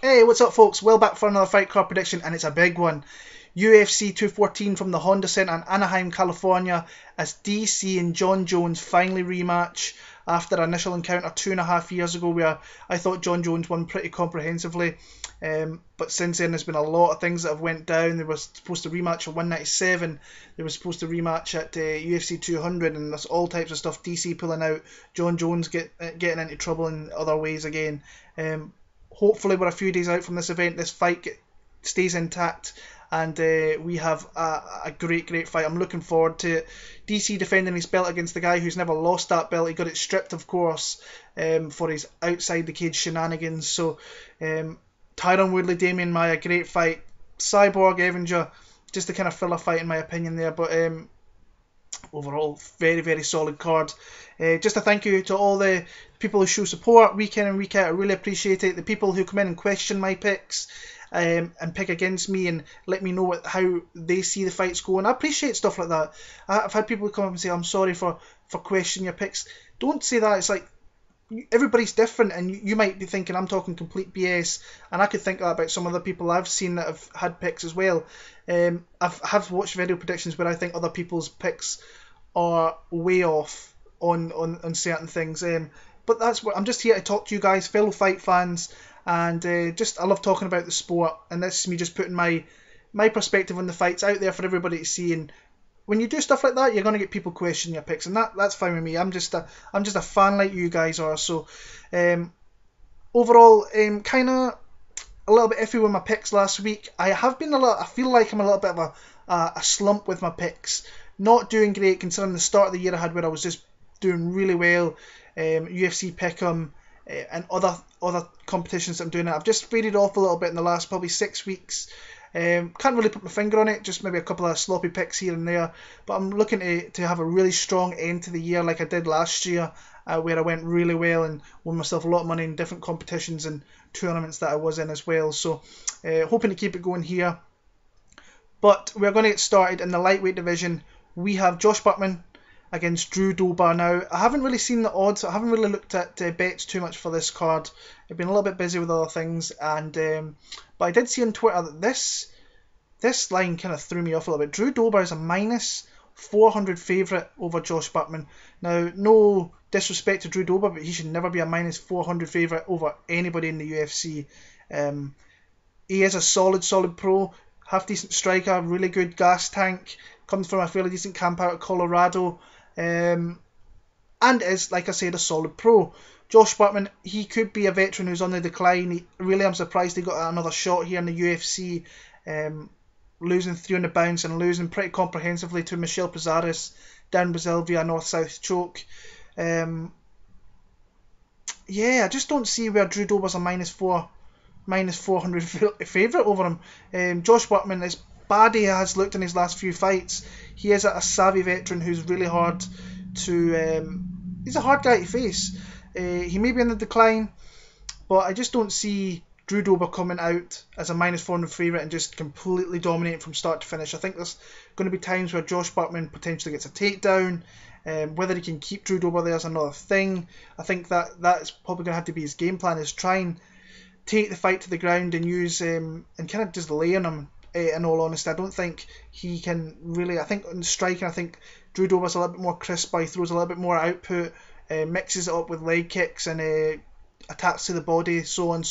Hey, what's up, folks? Well, back for another fight card prediction, and it's a big one. UFC 214 from the Honda Center in Anaheim, California, as DC and Jon Jones finally rematch after an initial encounter 2.5 years ago, where I thought Jon Jones won pretty comprehensively. But since then, there's been a lot of things that have went down. They were supposed to rematch at 197. They were supposed to rematch at UFC 200, and there's all types of stuff. DC pulling out, Jon Jones getting into trouble in other ways again. Hopefully we're a few days out from this event, this fight stays intact, and we have a great fight. I'm looking forward to it. DC defending his belt against the guy who's never lost that belt. He got it stripped, of course, for his outside the cage shenanigans. So Tyron Woodley, Demian Maia, great fight. Cyborg, Evinger, just a kind of filler fight in my opinion there, but overall very solid card. Just a thank you to all the people who show support week in and week out. I really appreciate it. The people who come in and question my picks and pick against me and let me know how they see the fights going. I appreciate stuff like that. I've had people come up and say, I'm sorry for questioning your picks. Don't say that. It's like, everybody's different, and you might be thinking I'm talking complete BS, and I could think that about some other people I've seen that have had picks as well. I've watched video predictions where I think other people's picks are way off on certain things. But that's what I'm just here to talk to you guys, fellow fight fans, and I love talking about the sport, and this is me just putting my perspective on the fights out there for everybody to see. And when you do stuff like that, you're going to get people questioning your picks, and that's fine with me. I'm just a fan like you guys are. So overall, kind of a little bit iffy with my picks last week. I feel like I'm a little bit of a slump with my picks. Not doing great considering the start of the year I had, where I was just doing really well. UFC Pick'em and other competitions that I'm doing. I've just faded off a little bit in the last probably 6 weeks. Can't really put my finger on it, just maybe a couple of sloppy picks here and there, but I'm looking to have a really strong end to the year like I did last year, where I went really well and won myself a lot of money in different competitions and tournaments that I was in as well. So hoping to keep it going here. But we're going to get started in the lightweight division. We have Josh Buckman against Drew Dober. Now, I haven't really seen the odds. I haven't really looked at bets too much for this card. I've been a little bit busy with other things, and but I did see on Twitter that this line kind of threw me off a little bit. Drew Dober is a minus 400 favourite over Josh Buckman. Now, no disrespect to Drew Dober, but he should never be a minus 400 favourite over anybody in the UFC. He is a solid pro, half decent striker, really good gas tank, comes from a fairly decent camp out of Colorado, and is, like I said, a solid pro. Josh Buckman, he could be a veteran who's on the decline. I'm surprised he got another shot here in the UFC, losing 3 on the bounce and losing pretty comprehensively to Michel Pesares down Brazil via north-south choke. I just don't see where Drew Dober's a minus 400 favourite over him. Josh Buckman, as bad he has looked in his last few fights, he is a savvy veteran who's really hard to... he's a hard guy to face. He may be in the decline, but I just don't see Drew Dober coming out as a minus 400 favourite and just completely dominating from start to finish. I think there's going to be times where Josh Buckman potentially gets a takedown. Whether he can keep Drew Dober there is another thing. I think that's probably going to have to be his game plan, is try and take the fight to the ground and use and kind of just lay on him. In all honesty, I don't think he can really. I think in striking, I think Drew Dober's a little bit more crisp. He throws a little bit more output, mixes it up with leg kicks and attacks to the body, so on.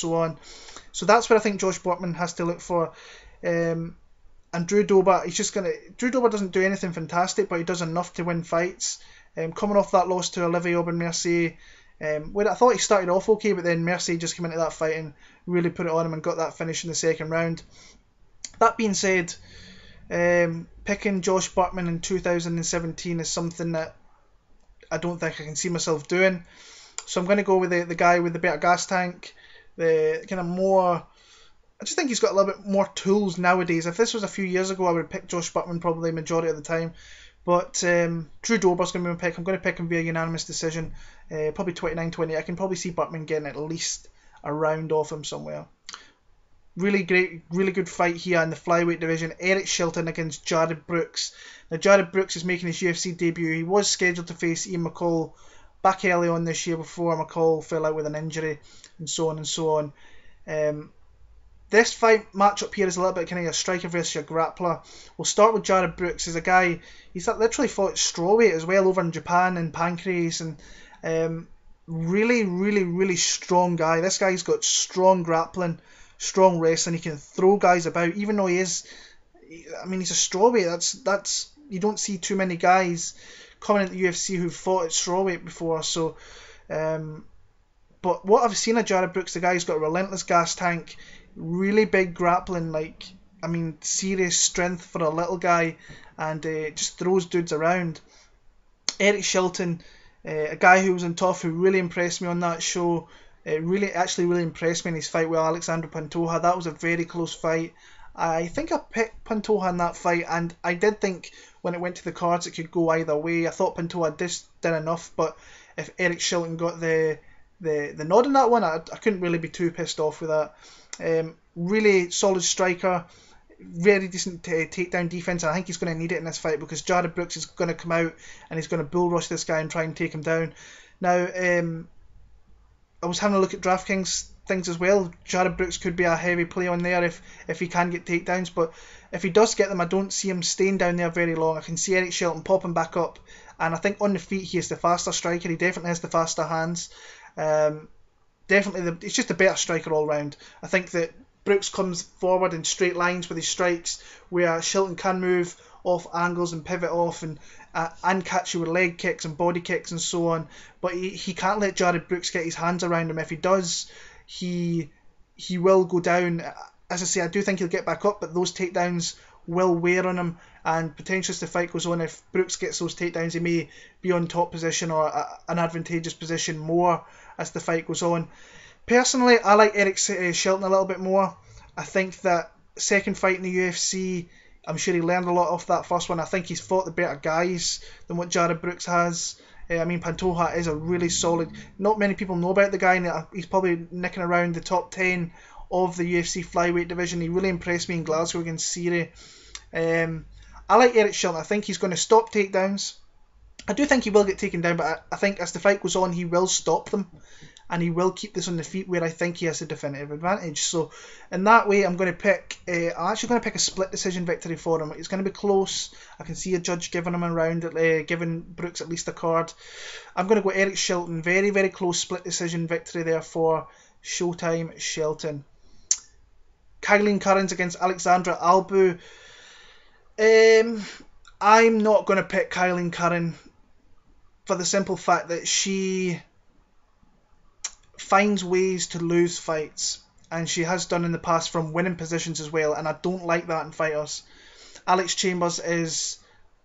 So that's where I think Josh Buckman has to look for. And Drew Dober, Drew Dober doesn't do anything fantastic, but he does enough to win fights. Coming off that loss to Olivier Aubin-Mercier, where I thought he started off okay, but then Mercier just came into that fight and really put it on him and got that finish in the second round. That being said, picking Josh Buckman in 2017 is something that I don't think I can see myself doing. So I'm going to go with the guy with the better gas tank, the kind of more... I just think he's got a little bit more tools nowadays. If this was a few years ago, I would pick Josh Buckman probably majority of the time. But Drew Dober's going to be my pick. I'm going to pick him via unanimous decision, probably 29-20. I can probably see Buckman getting at least a round off him somewhere. Really good fight here in the flyweight division. Eric Shilton against Jared Brooks. Now, Jared Brooks is making his UFC debut. He was scheduled to face Ian McCall back early on this year before McCall fell out with an injury and so on. This fight matchup here is a little bit kind of a striker versus a grappler. We'll start with Jared Brooks. He's a guy, he's literally fought strawweight as well over in Japan and Pancrase, and really, really, really strong guy. This guy's got strong grappling, strong wrestling. He can throw guys about, even though he's a strawweight. That's you don't see too many guys coming into the UFC who've fought at strawweight before. So, but what I've seen of Jared Brooks, the guy's got a relentless gas tank. Really big grappling, serious strength for a little guy, and just throws dudes around. Eric Shelton, a guy who was on top, who really impressed me on that show. Really impressed me in his fight with Alexandra Pantoja. That was a very close fight. I think I picked Pantoja in that fight, and I did think when it went to the cards it could go either way. I thought Pantoja did enough, but if Eric Shelton got the nod in that one, I couldn't really be too pissed off with that. Really solid striker, very decent takedown defense, and I think he's going to need it in this fight because Jared Brooks is going to come out and he's going to bull rush this guy and try and take him down. Now, I was having a look at DraftKings things as well. Jared Brooks could be a heavy play on there if he can get takedowns, but if he does get them, I don't see him staying down there very long. I can see Eric Shelton popping back up, and I think on the feet he is the faster striker. He definitely has the faster hands. Definitely, it's just a better striker all round. I think that Brooks comes forward in straight lines with his strikes, where Shelton can move off angles and pivot off and catch you with leg kicks and body kicks and so on. But he can't let Jared Brooks get his hands around him. If he does, he will go down. As I say, I do think he'll get back up, but those takedowns will wear on him, and potentially as the fight goes on, if Brooks gets those takedowns, he may be on top position or an advantageous position more as the fight goes on. Personally, I like Eric Shelton a little bit more. I think that second fight in the UFC, I'm sure he learned a lot off that first one. I think he's fought the better guys than what Jared Brooks has. Pantoja is a really solid... Not many people know about the guy, and he's probably nicking around the top 10 of the UFC flyweight division. He really impressed me in Glasgow against Siri. I like Eric Shelton. I think he's going to stop takedowns. I do think he will get taken down, but I think as the fight goes on, he will stop them, and he will keep this on the feet, where I think he has a definitive advantage. So in that way, I'm actually going to pick a split decision victory for him. It's going to be close. I can see a judge giving him a round, giving Brooks at least a card. I'm going to go Eric Shelton. Very, very close split decision victory there for Showtime Shelton. Kaillin Curran against Alexandra Albu. I'm not going to pick Kaillin Curran for the simple fact that she finds ways to lose fights, and she has done in the past from winning positions as well, and I don't like that in fighters. Alex Chambers is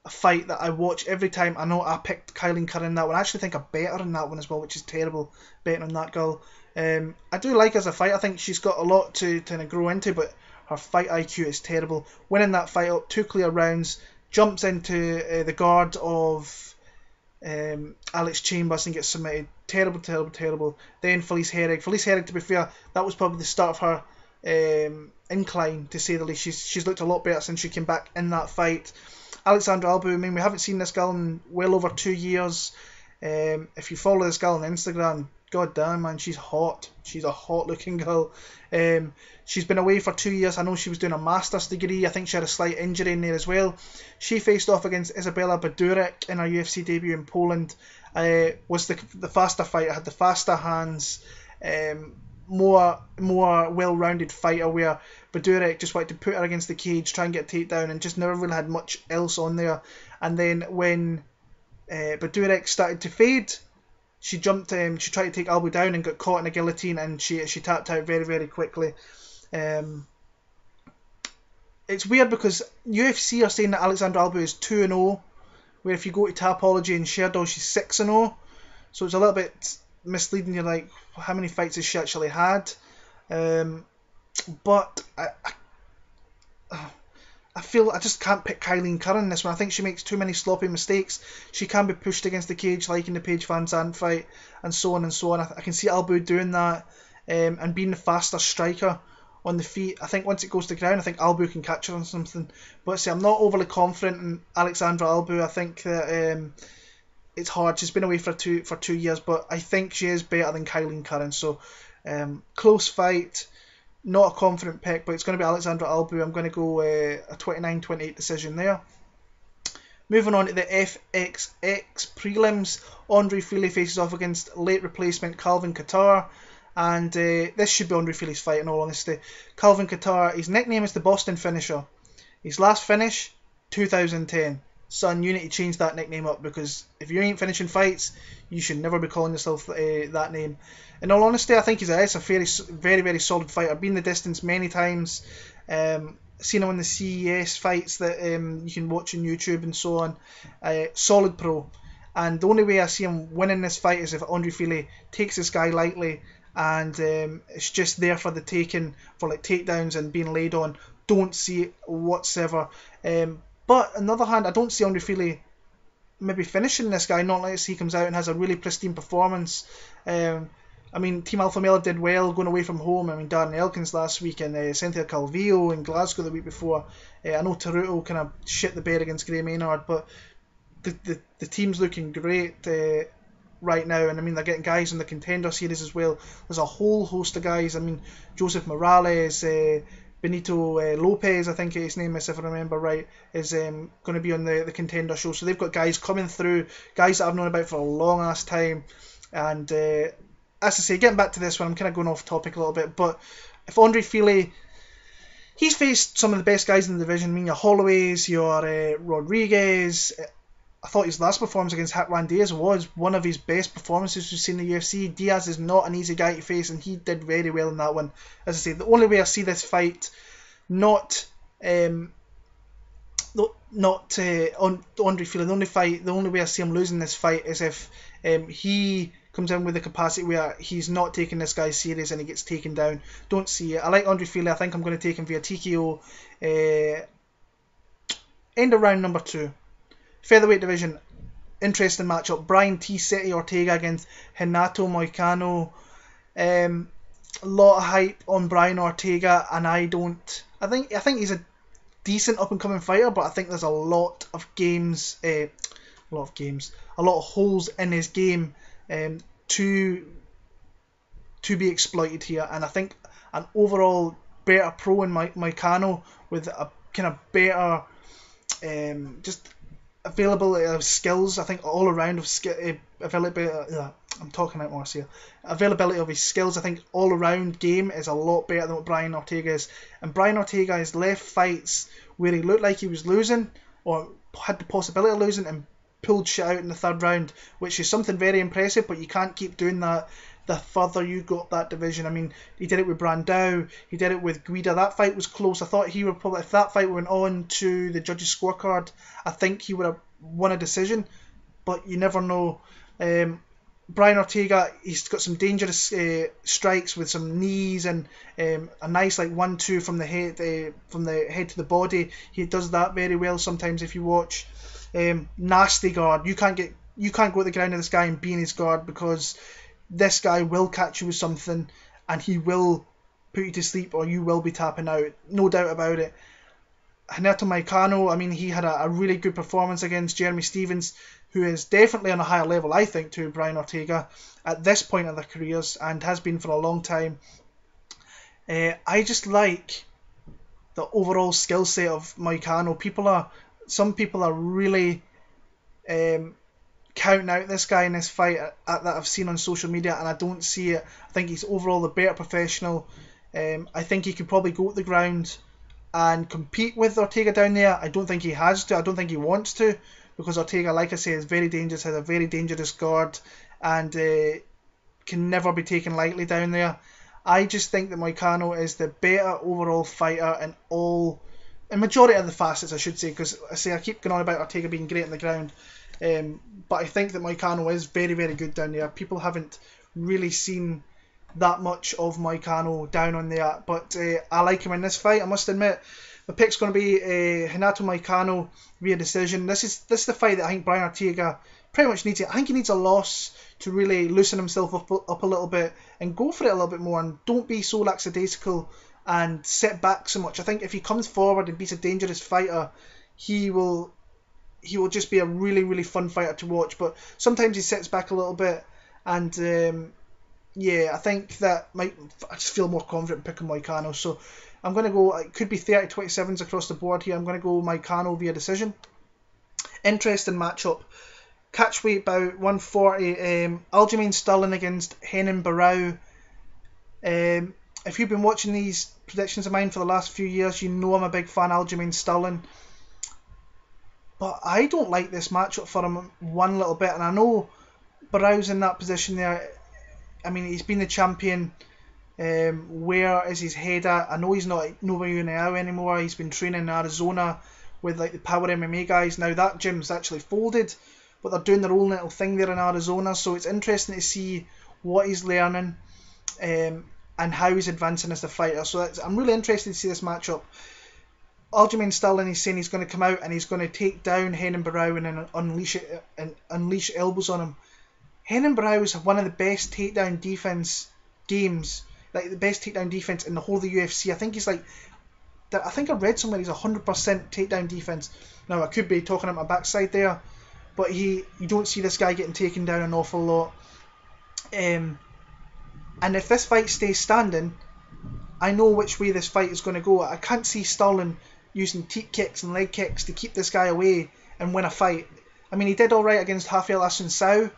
a fight that I watch every time. I know I picked Kaillin Curran in that one. I actually think I bet her in that one as well, which is terrible, betting on that girl. I do like her as a fight. I think she's got a lot to grow into, but her fight IQ is terrible. Winning that fight up 2 clear rounds, jumps into the guard of Alex Chambers and gets submitted. Terrible, terrible, terrible. Then Felice Herrig, to be fair, that was probably the start of her incline, to say the least. She's looked a lot better since she came back in that fight. Alexandra Albu, we haven't seen this girl in well over 2 years. If you follow this girl on Instagram, god damn, man, she's hot. She's a hot looking girl. She's been away for 2 years. I know she was doing a master's degree. I think she had a slight injury in there as well. She faced off against Izabela Badurek in her UFC debut in Poland. Was the faster fighter, had the faster hands, more well-rounded fighter, where Badurek just wanted to put her against the cage, try and get a takedown, and just never really had much else on there. And then when Badurek started to fade, she jumped, she tried to take Albu down and got caught in a guillotine, and she tapped out very, very quickly. It's weird because UFC are saying that Alexandra Albu is 2-0, where if you go to Tapology and Sherdog, she's 6-0. So it's a little bit misleading. You're like, how many fights has she actually had? But I feel I just can't pick Kaillin Curran in this one. I think she makes too many sloppy mistakes. She can be pushed against the cage, like in the Paige Van Zandt fight, and so on and so on. I can see Albu doing that, and being the faster striker on the feet. I think once it goes to ground, I think Albu can catch her on something. But see, I'm not overly confident in Alexandra Albu. I think that it's hard. She's been away for 2 years, but I think she is better than Kaillin Curran. So close fight. Not a confident pick, but it's going to be Alexandra Albu. I'm going to go a 29-28 decision there. Moving on to the FXX prelims, Andre Fili faces off against late replacement Calvin Kattar, and this should be Andre Fili's fight in all honesty. Calvin Kattar, his nickname is the Boston Finisher. His last finish, 2010. Son, you need to change that nickname up, because if you ain't finishing fights, you should never be calling yourself that name. In all honesty, I think he's a very, very solid fighter. Been the distance many times. Seen him in the CES fights that you can watch on YouTube and so on. Solid pro. And the only way I see him winning this fight is if Andre Fili takes this guy lightly and it's just there for the taking, for like takedowns and being laid on. Don't see it whatsoever. But on the other hand, I don't see Andre Fili maybe finishing this guy, not unless he comes out and has a really pristine performance. I mean, Team Alpha Male did well going away from home. I mean, Darren Elkins last week and Cynthia Calvillo in Glasgow the week before. I know Taruto kind of shit the bed against Gray Maynard, but the team's looking great right now. And I mean, they're getting guys in the contender series as well. There's a whole host of guys. I mean, Joseph Morales, Benito Lopez, I think his name is, if I remember right, is going to be on the contender show. So they've got guys coming through, guys that I've known about for a long ass time. And as I say, getting back to this one, I'm kind of going off topic a little bit, but if Andre Fili, he's faced some of the best guys in the division. I mean, your Holloways, your Rodriguez. I thought his last performance against Hakwan Diaz was one of his best performances we've seen in the UFC. Diaz is not an easy guy to face, and he did very well in that one. As I say, the only way I see this fight not Andre Fili, the only way I see him losing this fight is if he comes in with the capacity where he's not taking this guy serious and he gets taken down. Don't see it. I like Andre Fili. I think I'm going to take him via TKO. End of round number 2. Featherweight division, interesting matchup. Brian T. City Ortega against Renato Moicano. A lot of hype on Brian Ortega, and I think he's a decent up and coming fighter, but I think there's a lot of holes in his game to be exploited here. And I think an overall better pro in Moicano with a kind of better just availability of skills. I think all around of availability. I'm talking out more here. Availability of his skills, I think all around game is a lot better than what Brian Ortega is. And Brian Ortega has left fights where he looked like he was losing or had the possibility of losing and pulled shit out in the third round, which is something very impressive, but you can't keep doing that the further you go up that division. I mean, he did it with Brandao, he did it with Guida. That fight was close. I thought he would probably, if that fight went on to the judges' scorecard, I think he would have won a decision, but you never know. Brian Ortega, he's got some dangerous strikes with some knees and a nice like 1-2 from the head to the body. He does that very well sometimes if you watch. Nasty guard. You can't go to the ground of this guy and be in his guard, because this guy will catch you with something and he will put you to sleep or you will be tapping out. No doubt about it. Renato Moicano, I mean, he had a really good performance against Jeremy Stevens, who is definitely on a higher level, I think, to Brian Ortega at this point in their careers and has been for a long time. I just like the overall skill set of Moicano. Some people are really counting out this guy in this fight that I've seen on social media, and I don't see it. I think he's overall the better professional. I think he could probably go to the ground and compete with Ortega down there. I don't think he has to. I don't think he wants to, because Ortega, like I say, is very dangerous, has a very dangerous guard, and can never be taken lightly down there. I just think that Moicano is the better overall fighter in all, a majority of the facets, I should say, because I keep going on about Ortega being great on the ground, but I think that Moicano is very, very good down there. People haven't really seen that much of Moicano down on there, but I like him in this fight. I must admit, the pick's going to be Renato Moicano via decision. This is the fight that I think Brian Ortega pretty much needs. I think he needs a loss to really loosen himself up a little bit and go for it a little bit more, and don't be so lackadaisical and sit back so much. I think if he comes forward and beats a dangerous fighter, he will just be a really, really fun fighter to watch. But sometimes he sits back a little bit and Yeah, I think that I just feel more confident picking Moicano. So I'm going to go, it could be 30-27s across the board here. I'm going to go Moicano via decision. Interesting matchup. Catchweight bout 140. Aljamain Sterling against Renan Barao. If you've been watching these predictions of mine for the last few years, you know I'm a big fan of Aljamain Sterling. But I don't like this matchup for him one little bit. And I know Barao's in that position there. I mean, he's been the champion. Where is his head at? I know he's not nowhere now anymore. He's been training in Arizona with like the Power MMA guys. Now that gym's actually folded, but they're doing their own little thing there in Arizona. So it's interesting to see what he's learning and how he's advancing as a fighter. So I'm really interested to see this matchup. Aljamain Sterling, he's saying he's going to come out and he's going to take down Renan Barao and then unleash elbows on him. Renan Barao is one of the best takedown defense games, like the best takedown defense in the whole of the UFC. I think he's like, I think I read somewhere he's 100% takedown defense. Now I could be talking at my backside there, but you don't see this guy getting taken down an awful lot. And if this fight stays standing, I know which way this fight is going to go. I can't see Sterling using teep kicks and leg kicks to keep this guy away and win a fight. I mean, he did alright against Rafael Assunção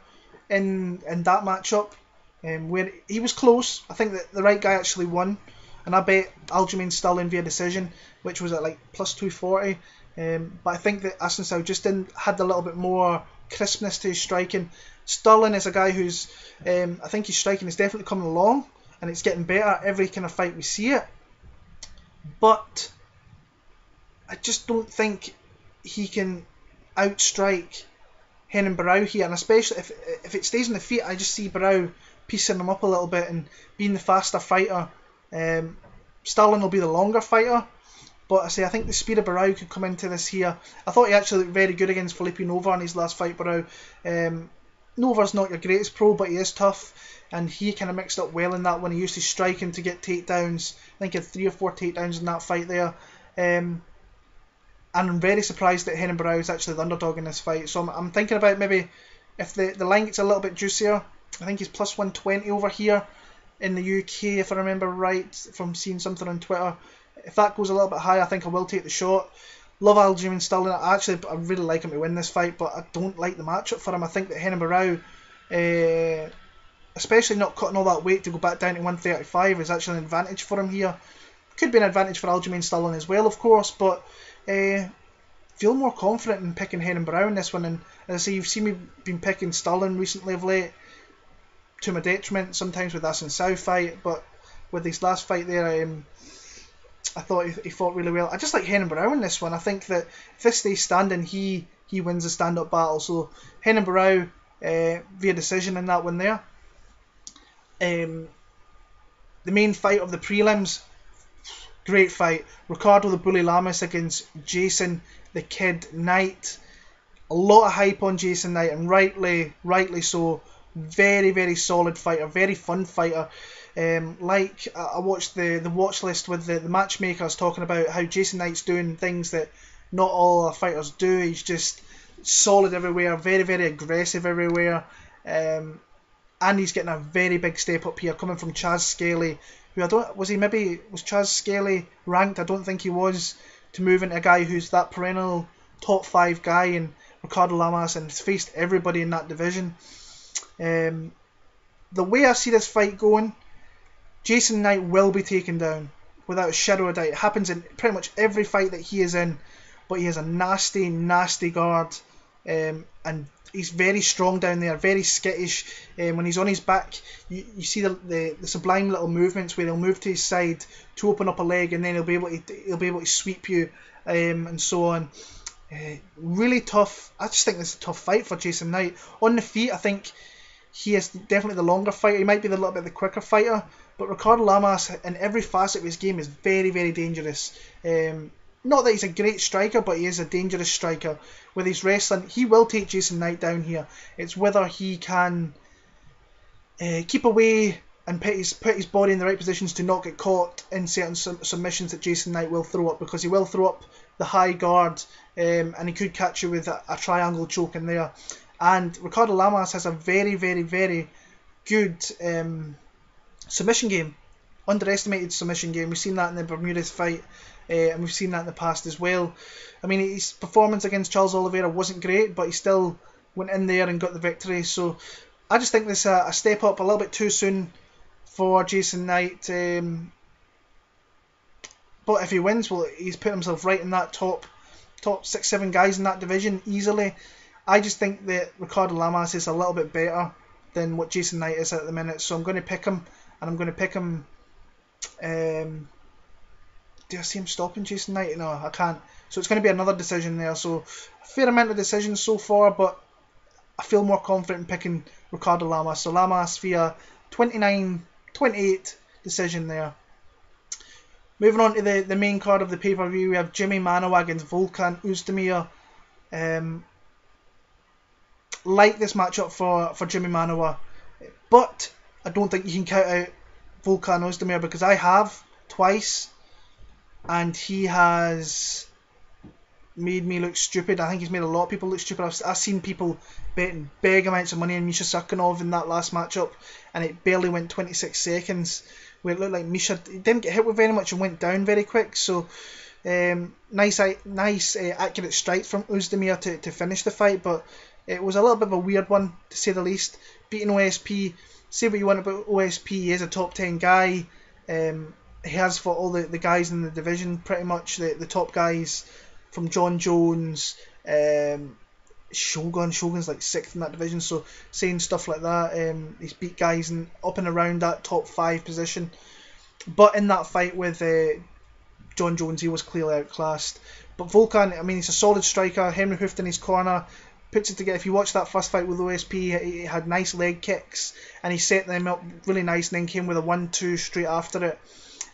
in that matchup, where he was close. I think that the right guy actually won, and I bet Aljamain Sterling via decision, which was at like plus 240. But I think that Assunção just had a little bit more crispness to his striking. Sterling is a guy who's, I think his striking is definitely coming along, and it's getting better every kind of fight we see it. But I just don't think he can outstrike Renan Barao here, and especially if it stays on the feet, I just see Barao piecing him up a little bit and being the faster fighter. Sterling will be the longer fighter, but I think the speed of Barao could come into this here. I thought he actually looked very good against Felipe Nova in his last fight, Barao. Nova's not your greatest pro, but he is tough, and he kind of mixed up well in that when he used his striking to get takedowns. I think he had 3 or 4 takedowns in that fight there. And I'm very surprised that Renan Barao is actually the underdog in this fight. So I'm thinking about maybe if the line gets a little bit juicier. I think he's plus 120 over here in the UK, if I remember right, from seeing something on Twitter. If that goes a little bit high, I think I will take the shot. Love Aljamain Sterling. I really like him to win this fight, but I don't like the matchup for him. I think that Renan Barao, especially not cutting all that weight to go back down to 135, is actually an advantage for him here. Could be an advantage for Aljamain Sterling as well, of course, but feel more confident in picking Renan Barao in this one. And as I say, you've seen me been picking Sterling recently of late, to my detriment, sometimes with Assunção fight, but with his last fight there, I thought he fought really well. I just like Renan Barao in this one. I think that if this stays standing, he wins the stand-up battle. So Renan Barao via decision in that one there. The main fight of the prelims, great fight. Ricardo the Bully Lamas against Jason the Kid Knight. A lot of hype on Jason Knight, and rightly so. Very, very solid fighter, very fun fighter. I watched the watch list with the matchmakers talking about how Jason Knight's doing things that not all our fighters do. He's just solid everywhere, very, very aggressive everywhere. And he's getting a very big step up here, coming from Chaz Skelly, who was Chaz Skelly ranked? I don't think he was, to move into a guy who's that perennial top 5 guy, and Ricardo Lamas, and has faced everybody in that division. The way I see this fight going, Jason Knight will be taken down without a shadow of a doubt. It happens in pretty much every fight that he is in, but he has a nasty, nasty guard, and he's very strong down there, very skittish. When he's on his back, you see the sublime little movements where he'll move to his side to open up a leg, and then he'll be able to sweep you, and so on. Really tough. I just think this is a tough fight for Jason Knight. On the feet, I think he is definitely the longer fighter. He might be a little bit the quicker fighter, but Ricardo Lamas in every facet of his game is very, very dangerous. Not that he's a great striker, but he is a dangerous striker. With his wrestling, he will take Jason Knight down here. It's whether he can keep away and put his body in the right positions to not get caught in certain submissions that Jason Knight will throw up, because he will throw up the high guard, and he could catch you with a triangle choke in there. And Ricardo Lamas has a very, very, very good Submission game. Underestimated submission game. We've seen that in the Bermudez fight, and we've seen that in the past as well. I mean, his performance against Charles Oliveira wasn't great, but he still went in there and got the victory. So I just think this a step up a little bit too soon for Jason Knight. But if he wins, well, he's put himself right in that top 6-7 guys in that division easily. I just think that Ricardo Lamas is a little bit better than what Jason Knight is at the minute, so I'm going to pick him, and I'm going to pick him. Do I see him stopping Jason Knight? No, I can't. So it's going to be another decision there. So a fair amount of decisions so far, but I feel more confident in picking Ricardo Lamas. So Lamas via 29-28 decision there. Moving on to the main card of the pay-per-view, we have Jimi Manuwa against Volkan Oezdemir. Like this matchup for Jimi Manuwa, but I don't think you can count out Volkan Oezdemir because I have twice, and he has made me look stupid. I think he's made a lot of people look stupid. I've seen people betting big amounts of money on Misha Sakhanov in that last matchup, and it barely went 26 seconds, where it looked like Misha didn't get hit with very much and went down very quick. So nice accurate strikes from Oezdemir to finish the fight, but it was a little bit of a weird one, to say the least. Beating OSP, say what you want about OSP, he is a top 10 guy. He has fought all the guys in the division, pretty much, the top guys, from Jon Jones, Shogun's like 6th in that division, so saying stuff like that, he's beat guys up and around that top 5 position. But in that fight with Jon Jones, he was clearly outclassed. But Volkan, I mean, he's a solid striker. Henry Hooft in his corner, puts it together. If you watch that first fight with OSP, he had nice leg kicks, and he set them up really nice, and then came with a 1-2 straight after it.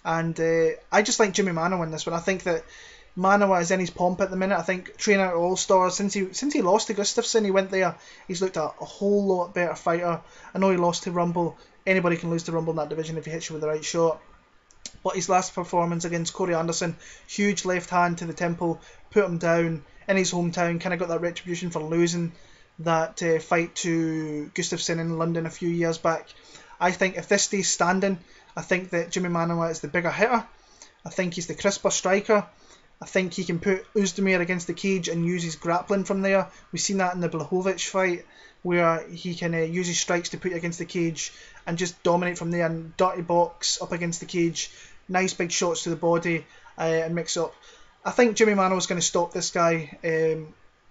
And I just like Jimi Manuwa in this one. I think that Manuwa is in his pomp at the minute. I think training out All-Stars, since he lost to Gustafsson, he went there, he's looked a whole lot better fighter. I know he lost to Rumble. Anybody can lose to Rumble in that division if he hits you with the right shot. But his last performance against Corey Anderson, huge left hand to the temple, put him down in his hometown, kind of got that retribution for losing that fight to Gustafsson in London a few years back. I think if this stays standing, I think that Jimi Manuwa is the bigger hitter. I think he's the crisper striker. I think he can put Oezdemir against the cage and use his grappling from there. We've seen that in the Blachowicz fight, where he can use his strikes to put you against the cage and just dominate from there, and dirty box up against the cage, nice big shots to the body, and mix up. I think Jimi Manuwa is going to stop this guy.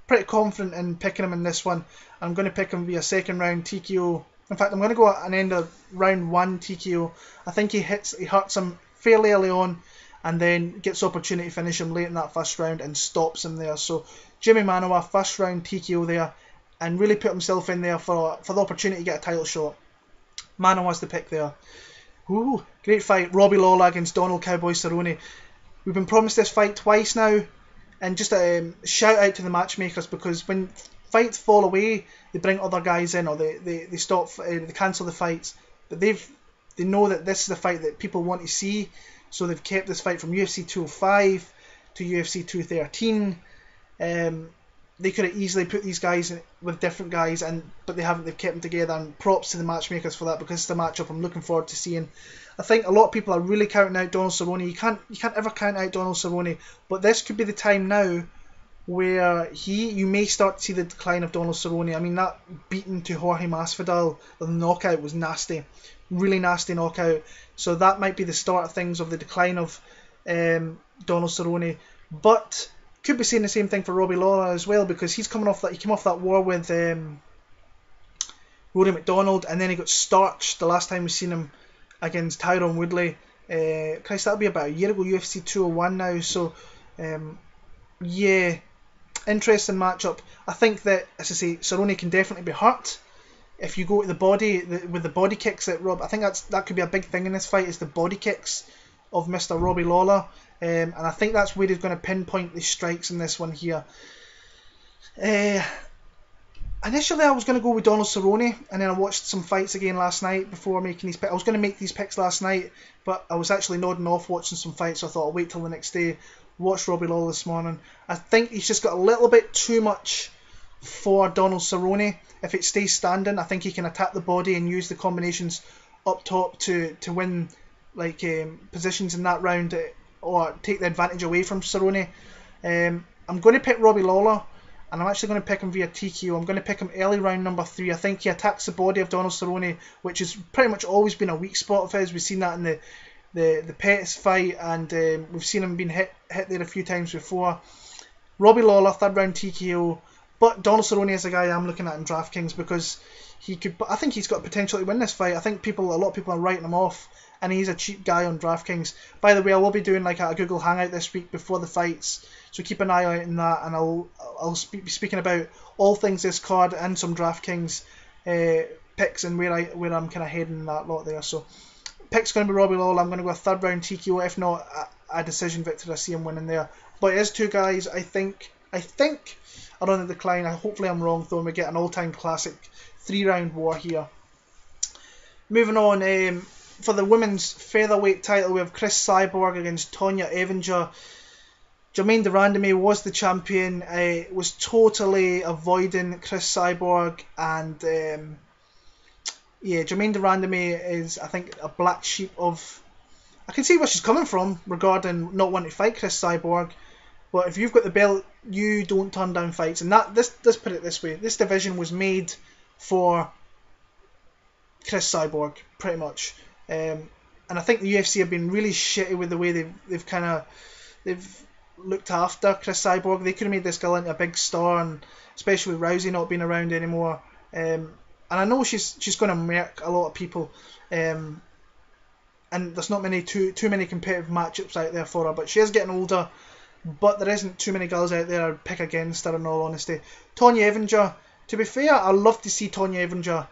Pretty confident in picking him in this one. I'm going to pick him via second round TKO. In fact, I'm going to go at an end of round 1 TKO. I think he hurts him fairly early on, and then gets opportunity to finish him late in that first round and stops him there. So Jimi Manuwa, first round TKO there, and really put himself in there for the opportunity to get a title shot. Manuwa's the pick there. Ooh, great fight. Robbie Lawler against Donald Cowboy Cerrone. We've been promised this fight twice now, and just a shout out to the matchmakers, because when fights fall away, they bring other guys in, or they stop, they cancel the fights, but they know that this is the fight that people want to see, so they've kept this fight from UFC 205 to UFC 213. They could have easily put these guys with different guys, but they haven't. They've kept them together, and props to the matchmakers for that, because it's the matchup I'm looking forward to seeing. I think a lot of people are really counting out Donald Cerrone. You can't ever count out Donald Cerrone, but this could be the time now where you may start to see the decline of Donald Cerrone. I mean, that beating to Jorge Masvidal, the knockout, was nasty, really nasty knockout. So that might be the start of things, of the decline of Donald Cerrone. But could be saying the same thing for Robbie Lawler as well, because he came off that war with Rory McDonald, and then he got starched the last time we seen him against Tyron Woodley. Christ, that'll be about a year ago, UFC 201 now. So yeah, interesting matchup. I think that, as I say, Cerrone can definitely be hurt if you go to the body with the body kicks that Rob. I think that could be a big thing in this fight, is the body kicks of Mr. Robbie Lawler, and I think that's where he's going to pinpoint the strikes in this one here. Initially, I was going to go with Donald Cerrone, and then I watched some fights again last night before making these picks. I was going to make these picks last night, but I was actually nodding off watching some fights, so I thought I'll wait till the next day. Watch Robbie Lawler this morning. I think he's just got a little bit too much for Donald Cerrone. If it stays standing, I think he can attack the body and use the combinations up top to win like positions in that round or take the advantage away from Cerrone. I'm going to pick Robbie Lawler, and I'm actually going to pick him via TKO. I'm going to pick him early round number 3. I think he attacks the body of Donald Cerrone, which has pretty much always been a weak spot of his. We've seen that in the Pettis fight, and we've seen him being hit there a few times before. Robbie Lawler, 3rd round TKO, but Donald Cerrone is a guy I'm looking at in DraftKings because I think he's got potential to win this fight. I think a lot of people are writing him off, and he's a cheap guy on DraftKings. By the way, I will be doing like a Google Hangout this week before the fights, so keep an eye out on that, and I'll be speaking about all things this card and some DraftKings picks and where I'm kind of heading in that lot there. So pick's going to be Robbie Lawler. I'm going to go a 3rd round TKO, if not a decision victory. I see him winning there. But it is 2 guys. I think are on the decline. Hopefully I'm wrong though, and we get an all-time classic 3-round war here. Moving on, for the women's featherweight title, we have Cris Cyborg against Tonya Evinger. Jermaine Durandamy was the champion. Was totally avoiding Cris Cyborg, and Jermaine Durandamy is, I think, a black sheep of. I can see where she's coming from regarding not wanting to fight Cris Cyborg, but if you've got the belt, you don't turn down fights. And let's put it this way: this division was made for Cris Cyborg, pretty much. And I think the UFC have been really shitty with the way they've looked after Cris Cyborg. They could have made this girl into a big star, and especially with Rousey not being around anymore. And I know she's going to murk a lot of people. And there's not too many competitive matchups out there for her, but she is getting older. But there isn't too many girls out there I'd pick against her, in all honesty. Tonya Evinger, to be fair, I'd love to see Tonya Evinger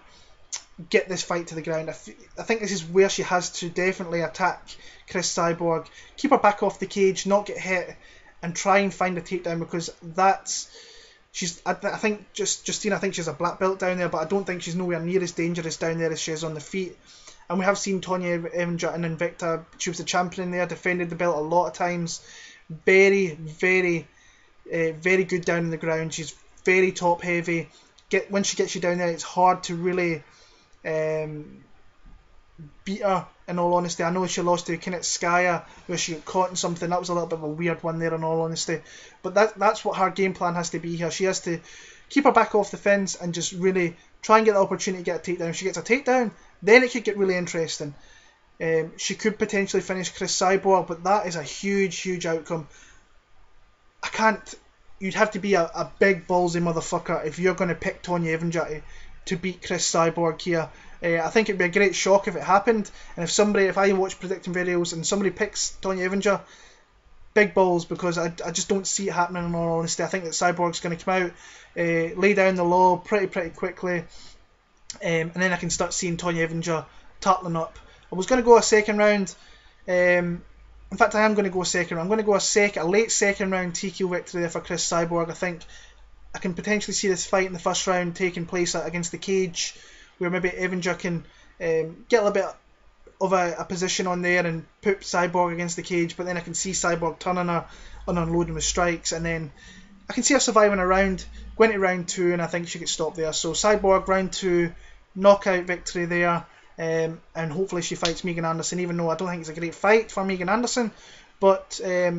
get this fight to the ground. I think this is where she has to definitely attack Cris Cyborg, keep her back off the cage, not get hit, and try and find a takedown, because I think Justina, I think she's a black belt down there, but I don't think she's nowhere near as dangerous down there as she is on the feet. And we have seen Tonya Evinger in Invicta. She was the champion there, defended the belt a lot of times. Very, very, very good down on the ground. She's very top heavy. When she gets you down there, it's hard to really beat her, in all honesty. I know she lost to Kinetskaya, where she got caught in something. That was a little bit of a weird one there, in all honesty. But that's what her game plan has to be here. She has to keep her back off the fence and just really try and get the opportunity to get a takedown. If she gets a takedown, then it could get really interesting. She could potentially finish Cris Cyborg, but that is a huge, huge outcome. You'd have to be a big ballsy motherfucker if you're going to pick Tonya Evinger to beat Cris Cyborg here. I think it'd be a great shock if it happened, and if I watch predicting videos and somebody picks Tonya Evinger, big balls, because I just don't see it happening, in all honesty. I think that Cyborg's going to come out, lay down the law pretty quickly, and then I can start seeing Tonya Evinger turtling up. I was going to go a second round. In fact, I am going to go a second round. I'm going to go a late second round TKO victory there for Cris Cyborg. I think I can potentially see this fight in the first round taking place against the cage, where maybe Evinger can get a little bit of a position on there and put Cyborg against the cage, but then I can see Cyborg turning her and unloading with strikes, and then I can see her surviving a round, going to round 2, and I think she gets stopped there. So Cyborg, round 2, knockout victory there. And hopefully she fights Megan Anderson, even though I don't think it's a great fight for Megan Anderson, but at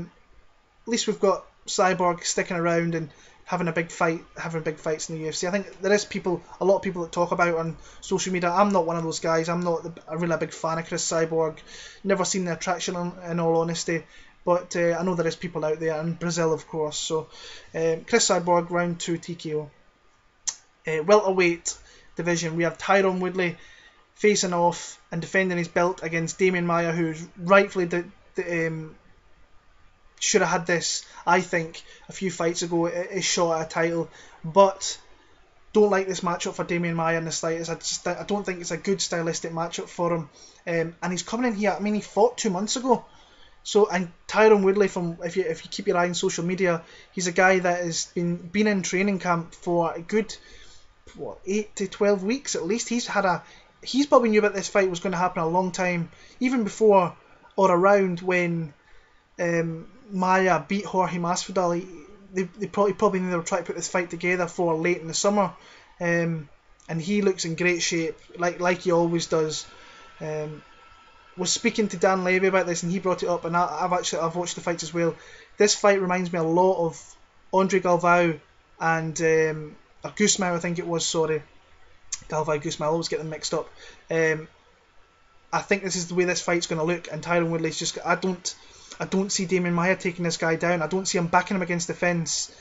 least we've got Cyborg sticking around and having big fights in the UFC. I think there is a lot of people that talk about it on social media. I'm not one of those guys. I'm not a really big fan of Cris Cyborg. Never seen the attraction, in all honesty, but I know there is people out there, in Brazil of course. So Cris Cyborg, round 2 TKO. Welterweight division, we have Tyron Woodley facing off and defending his belt against Demian Maia, who's rightfully should have had this, I think, a few fights ago, a shot at a title, but don't like this matchup for Demian Maia in the slightest. I don't think it's a good stylistic matchup for him, and he's coming in here. I mean, he fought 2 months ago. So, and Tyron Woodley, if you keep your eye on social media, he's a guy that has been in training camp for a good 8 to 12 weeks at least. He's probably knew about this fight was going to happen a long time, even before or around when Maia beat Jorge Masvidal. They probably knew they were trying to put this fight together for late in the summer, and he looks in great shape, like he always does. Was speaking to Dan Levy about this, and he brought it up, and I've watched the fights as well. This fight reminds me a lot of Andre Galvao and Gusmao, I think it was. Sorry, Galvao, Gusmao, I always get them mixed up. I think this is the way this fight's going to look, and Tyron Woodley's just. I don't see Demian Maia taking this guy down. I don't see him backing him against the fence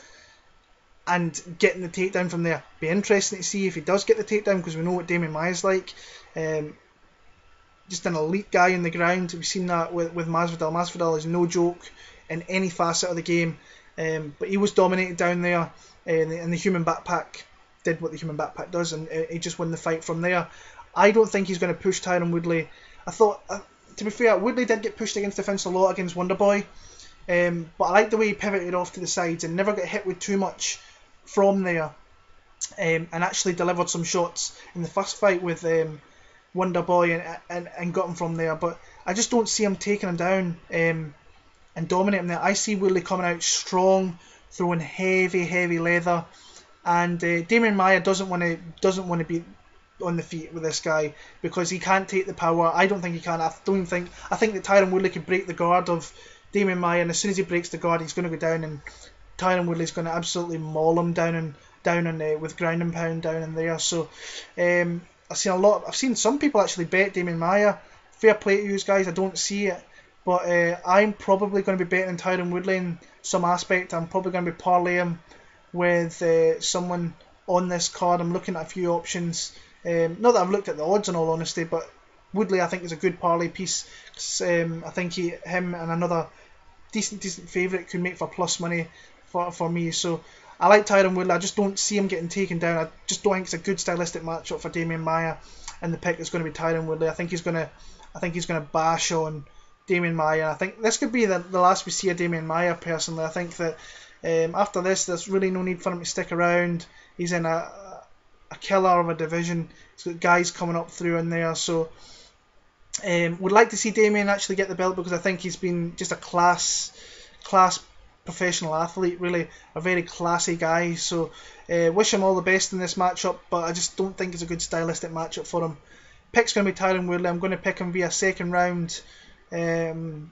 and getting the takedown from there. Be interesting to see if he does get the takedown, because we know what Demian Maia's like. Just an elite guy on the ground. We've seen that with Masvidal. Masvidal is no joke in any facet of the game, but he was dominated down there, and the human backpack did what the human backpack does, and he just won the fight from there. I don't think he's going to push Tyron Woodley. I thought, to be fair, Woodley did get pushed against the fence a lot against Wonderboy, but I like the way he pivoted off to the sides and never got hit with too much from there, and actually delivered some shots in the first fight with Wonderboy and got him from there. But I just don't see him taking him down and dominating there. I see Woodley coming out strong, throwing heavy leather, and Demian Maia doesn't want to be on the feet with this guy because he can't take the power. I don't think he can. I think that Tyron Woodley could break the guard of Demian Maia, and as soon as he breaks the guard, he's going to go down, and Tyron Woodley's going to absolutely maul him down with ground and pound down in there. So I've seen some people actually bet Demian Maia. Fair play to you guys. I don't see it, but I'm probably going to be betting Tyron Woodley in some aspect. I'm probably going to be parlaying with someone on this card. I'm looking at a few options. Not that I've looked at the odds in all honesty, but Woodley I think is a good parlay piece. I think him and another decent favourite could make for plus money for me. So I like Tyron Woodley. I just don't see him getting taken down. I just don't think it's a good stylistic matchup for Demian Maia, and the pick is going to be Tyron Woodley. I think he's going to bash on Demian Maia. I think this could be the last we see of Demian Maia. Personally, I think that after this, there's really no need for him to stick around. He's in a killer of a division. He's got guys coming up through in there. So would like to see Demian actually get the belt, because I think he's been just a class professional athlete, really a very classy guy. So wish him all the best in this matchup, but I just don't think it's a good stylistic matchup for him. Pick's going to be Tyron Woodley. I'm going to pick him via second round. I'm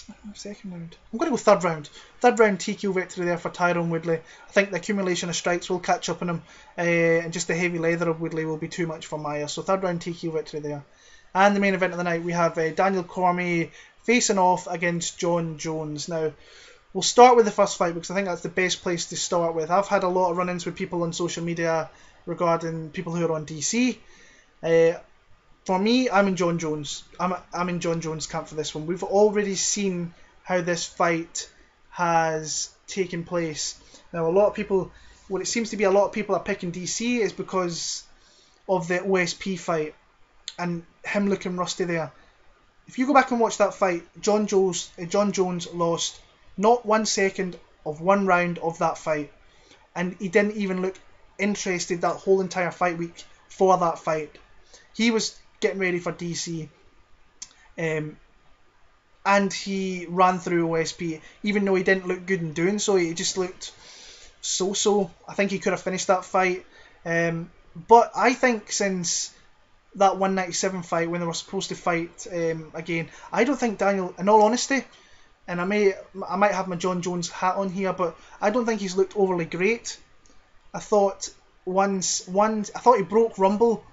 going to go third round TQ victory there for Tyron Woodley. I think the accumulation of strikes will catch up on him, and just the heavy leather of Woodley will be too much for Maia. So third round TQ victory there. And the main event of the night, we have Daniel Cormier facing off against Jon Jones. Now, we'll start with the first fight because I think that's the best place to start with. I've had a lot of run-ins with people on social media regarding people who are on DC. For me, I'm in Jon Jones. I'm in Jon Jones' camp for this one. We've already seen how this fight has taken place. Now, what it seems to be a lot of people are picking DC is because of the OSP fight and him looking rusty there. If you go back and watch that fight, Jon Jones lost not 1 second of one round of that fight, and he didn't even look interested that whole entire fight week for that fight. He was getting ready for DC, and he ran through OSP, even though he didn't look good in doing so. He just looked so. I think he could have finished that fight, but I think since that 197 fight when they were supposed to fight again, I don't think Daniel, in all honesty, and I might have my Jon Jones hat on here, but I don't think he's looked overly great. I thought he broke Rumble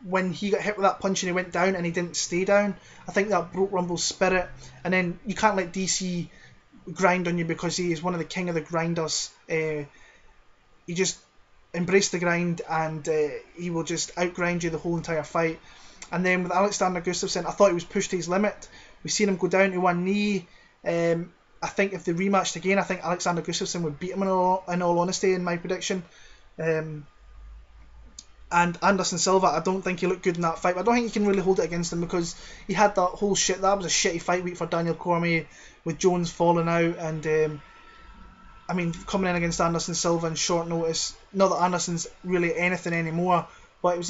when he got hit with that punch and he went down and he didn't stay down. I think that broke Rumble's spirit, and then you can't let DC grind on you because he is one of the king of the grinders. He just embraced the grind, and he will just outgrind you the whole entire fight. And then with Alexander Gustafsson, I thought he was pushed to his limit. We've seen him go down to one knee. I think if they rematched again, I think Alexander Gustafsson would beat him in all honesty, in my prediction. And Anderson Silva, I don't think he looked good in that fight. But I don't think you can really hold it against him because he had that whole shit. That was a shitty fight week for Daniel Cormier with Jones falling out, and coming in against Anderson Silva in short notice. Not that Anderson's really anything anymore, but it was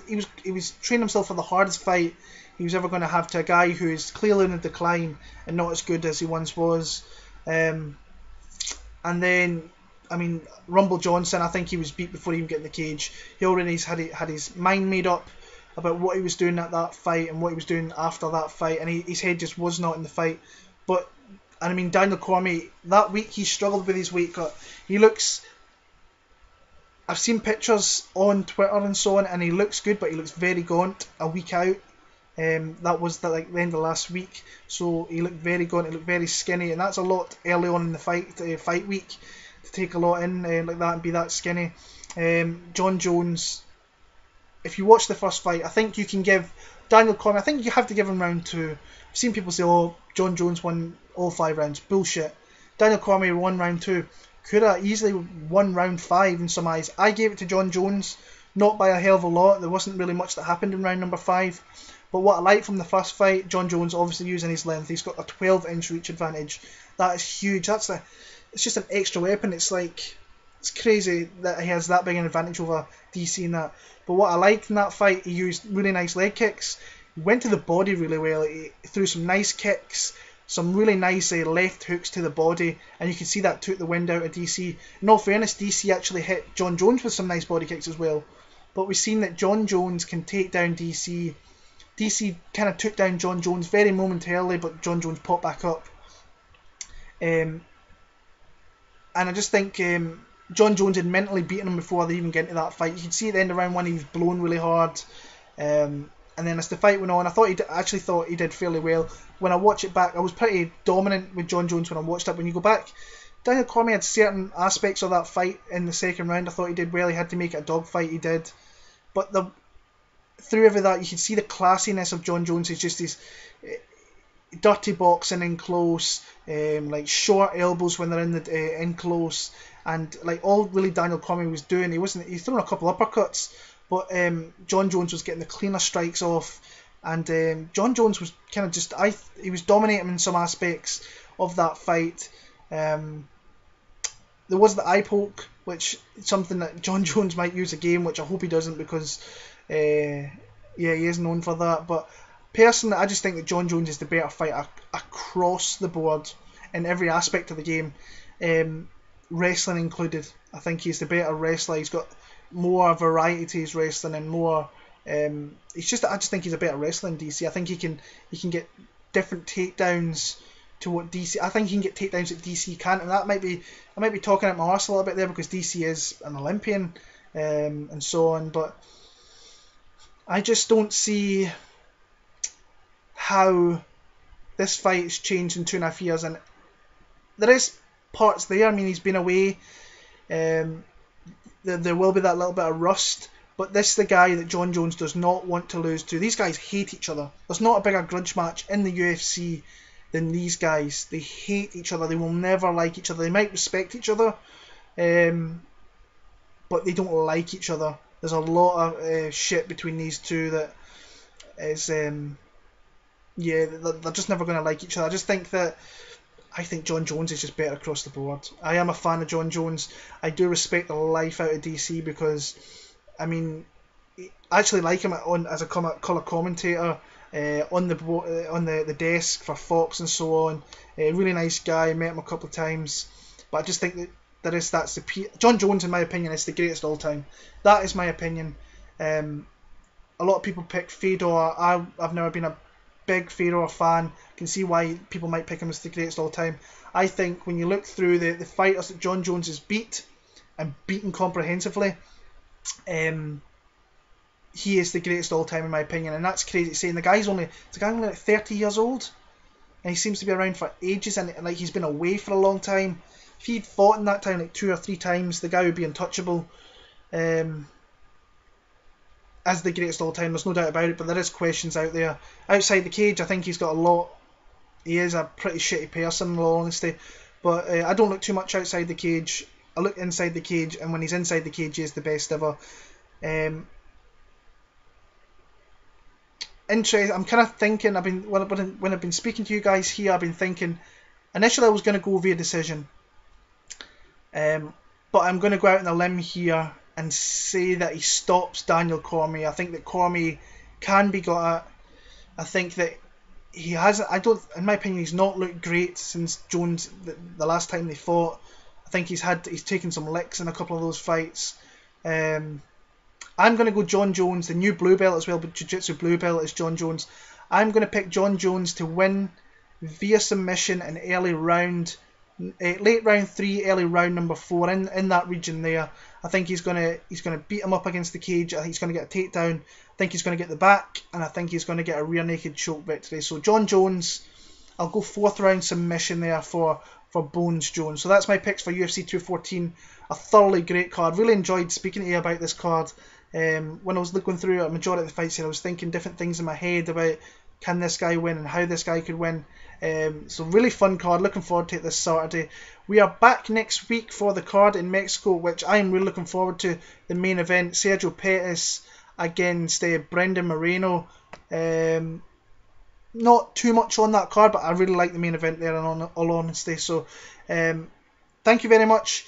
he was training himself for the hardest fight he was ever going to have to a guy who is clearly in a decline and not as good as he once was. And then, Rumble Johnson, I think he was beat before he even got in the cage. He already had his mind made up. about what he was doing at that fight and what he was doing after that fight, and his head just was not in the fight. But, and I mean, Daniel Cormier, that week he struggled with his weight cut. He looks, I've seen pictures on Twitter and so on, and he looks good, but he looks very gaunt a week out. That was the end of last week, so he looked very gaunt, he looked very skinny, and that's a lot early on in the fight week to take a lot in like that and be that skinny. Jon Jones, if you watch the first fight, I think you can give Daniel Cormier, I think you have to give him round 2. I've seen people say, oh, Jon Jones won all 5 rounds. Bullshit. Daniel Cormier won round 2. Could have easily won round 5 in some eyes. I gave it to Jon Jones, not by a hell of a lot. There wasn't really much that happened in round number 5. But what I like from the first fight, Jon Jones obviously using his length. He's got a 12-inch reach advantage. That is huge. It's just an extra weapon. It's crazy that he has that big an advantage over DC in that. But what I liked in that fight, he used really nice leg kicks. He went to the body really well. He threw some nice kicks, some really nice left hooks to the body, and you can see that took the wind out of DC. In all fairness, DC actually hit Jon Jones with some nice body kicks as well. But we've seen that Jon Jones can take down DC. DC kind of took down Jon Jones very momentarily, but Jon Jones popped back up. And I just think Jon Jones had mentally beaten him before they even get into that fight. You could see at the end of round 1 he was blown really hard. And then as the fight went on, I actually thought he did fairly well. When I watch it back, I was pretty dominant with Jon Jones when I watched it. When you go back, Daniel Cormier had certain aspects of that fight in the second round. I thought he did well. He had to make it a dogfight. He did. But through every that, you can see the classiness of Jon Jones. It's just this dirty boxing in close, like short elbows when they're in close, and like all really Daniel Cormier was doing. He's throwing a couple uppercuts, but Jon Jones was getting the cleaner strikes off, and Jon Jones was kind of he was dominating in some aspects of that fight. There was the eye poke, which is something that Jon Jones might use again, which I hope he doesn't, because he is known for that. But personally, I just think that Jon Jones is the better fighter across the board in every aspect of the game, wrestling included. I think he's the better wrestler. He's got more variety to his wrestling and more. I just think he's a better wrestler than DC. I think he can get different takedowns to what DC. I think he can get takedowns that DC can't, and I might be talking at my arse a little bit there because DC is an Olympian and so on. But I just don't see how this fight has changed in 2.5 years, and there is parts there. I mean, he's been away. There will be that little bit of rust, but this is the guy that Jon Jones does not want to lose to. These guys hate each other. There's not a bigger grudge match in the UFC than these guys. They hate each other. They will never like each other. They might respect each other, but they don't like each other. There's a lot of shit between these two that is, they're just never going to like each other. I think Jon Jones is just better across the board. I am a fan of Jon Jones. I do respect the life out of DC because, I mean, I actually like him as a colour commentator on the desk for Fox and so on. A really nice guy. Met him a couple of times, but I just think that Jon Jones, in my opinion, is the greatest of all time. That is my opinion. A lot of people pick Fedor. I've never been a big Fedor fan. Can see why people might pick him as the greatest of all time. I think when you look through the fighters that Jon Jones has beaten comprehensively, he is the greatest of all time in my opinion, and that's crazy saying. The guy's only like 30 years old, and he seems to be around for ages, and like he's been away for a long time. If he'd fought in that time like 2 or 3 times, the guy would be untouchable. As the greatest of all time, there's no doubt about it, but there is questions out there. Outside the cage, I think he's got a lot. He is a pretty shitty person, in all honesty, but I don't look too much outside the cage. I look inside the cage, and when he's inside the cage, he is the best ever. I'm kind of thinking, when I've been speaking to you guys here, I've been thinking, initially I was going to go via decision, but I'm going to go out on a limb here and say that he stops Daniel Cormier. I think that Cormier can be got at. I think that he hasn't. In my opinion, he's not looked great since Jones the last time they fought. I think he's taken some licks in a couple of those fights. I'm going to go Jon Jones, the new blue belt as well, but Jiu-Jitsu blue belt is Jon Jones. I'm going to pick Jon Jones to win via submission in early round, late round 3, early round number 4, in that region there. I think he's going to beat him up against the cage. I think he's going to get a takedown. I think he's going to get the back, and I think he's going to get a rear naked choke victory. So Jon Jones, I'll go 4th round submission there for Bones Jones. So that's my picks for UFC 214. A thoroughly great card. Really enjoyed speaking to you about this card. When I was looking through a majority of the fights here, I was thinking different things in my head about can this guy win and how this guy could win. So really fun card. Looking forward to it this Saturday. We are back next week for the card in Mexico, which I am really looking forward to. The main event, Sergio Pettis against Brendan Moreno. Not too much on that card, but I really like the main event there, in all honesty. So thank you very much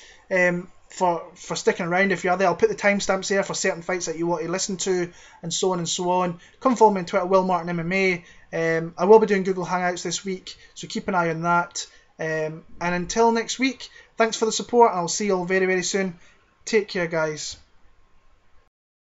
for sticking around. If you are there, I'll put the timestamps there for certain fights that you want to listen to, and so on and so on. Come follow me on Twitter, Will Martin MMA. I will be doing Google Hangouts this week, so keep an eye on that. And until next week, thanks for the support, and I'll see you all very, very soon. Take care, guys.